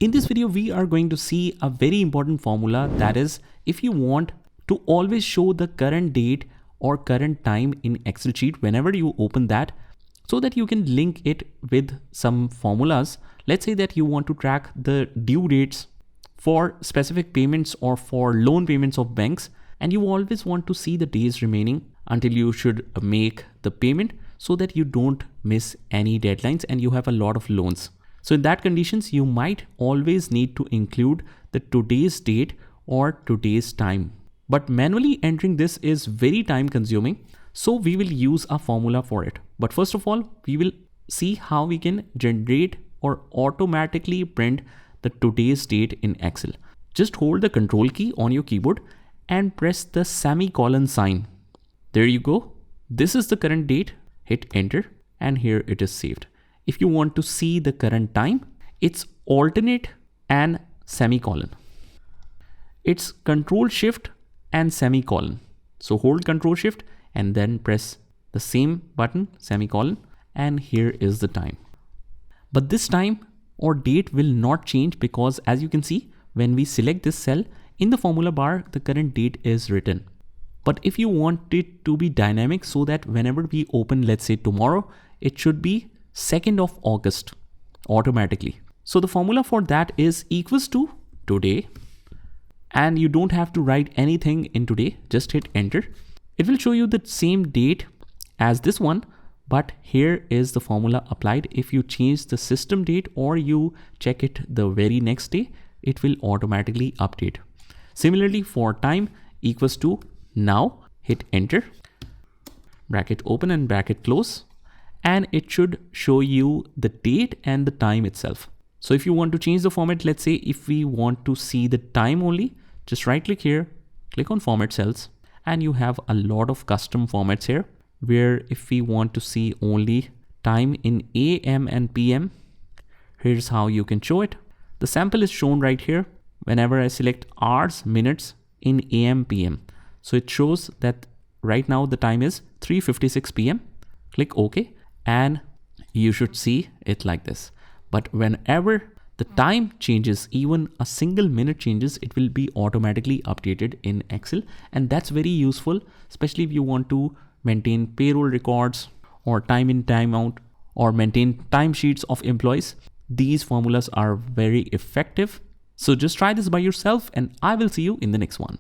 In this video, we are going to see a very important formula, that is, if you want to always show the current date or current time in Excel sheet whenever you open that, so that you can link it with some formulas. Let's say that you want to track the due dates for specific payments or for loan payments of banks, and you always want to see the days remaining until you should make the payment so that you don't miss any deadlines and you have a lot of loans. So in that conditions, you might always need to include the today's date or today's time. But manually entering this is very time consuming. So we will use a formula for it. But first of all, we will see how we can generate or automatically print the today's date in Excel. Just hold the control key on your keyboard and press the semicolon sign. There you go. This is the current date. Hit enter and here it is saved. If you want to see the current time, it's alternate and semicolon. It's control shift and semicolon. So hold control shift and then press the same button, semicolon, and here is the time. But this time or date will not change because as you can see, when we select this cell in the formula bar, the current date is written. But if you want it to be dynamic so that whenever we open, let's say tomorrow, it should be 2nd of August automatically. So the formula for that is equals to today, and you don't have to write anything in today, just hit enter. It will show you the same date as this one, but here is the formula applied. If you change the system date or you check it the very next day, it will automatically update. Similarly for time, equals to now, hit enter, bracket open and bracket close, and it should show you the date and the time itself. So if you want to change the format, let's say if we want to see the time only, just right click here, click on format cells, and you have a lot of custom formats here, where if we want to see only time in AM and PM, here's how you can show it. The sample is shown right here. Whenever I select hours, minutes in AM, PM. So it shows that right now the time is 3:56 PM. Click OK. And you should see it like this. But whenever the time changes, even a single minute changes, it will be automatically updated in Excel. And that's very useful, especially if you want to maintain payroll records or time in, time out, or maintain timesheets of employees. These formulas are very effective. So just try this by yourself and I will see you in the next one.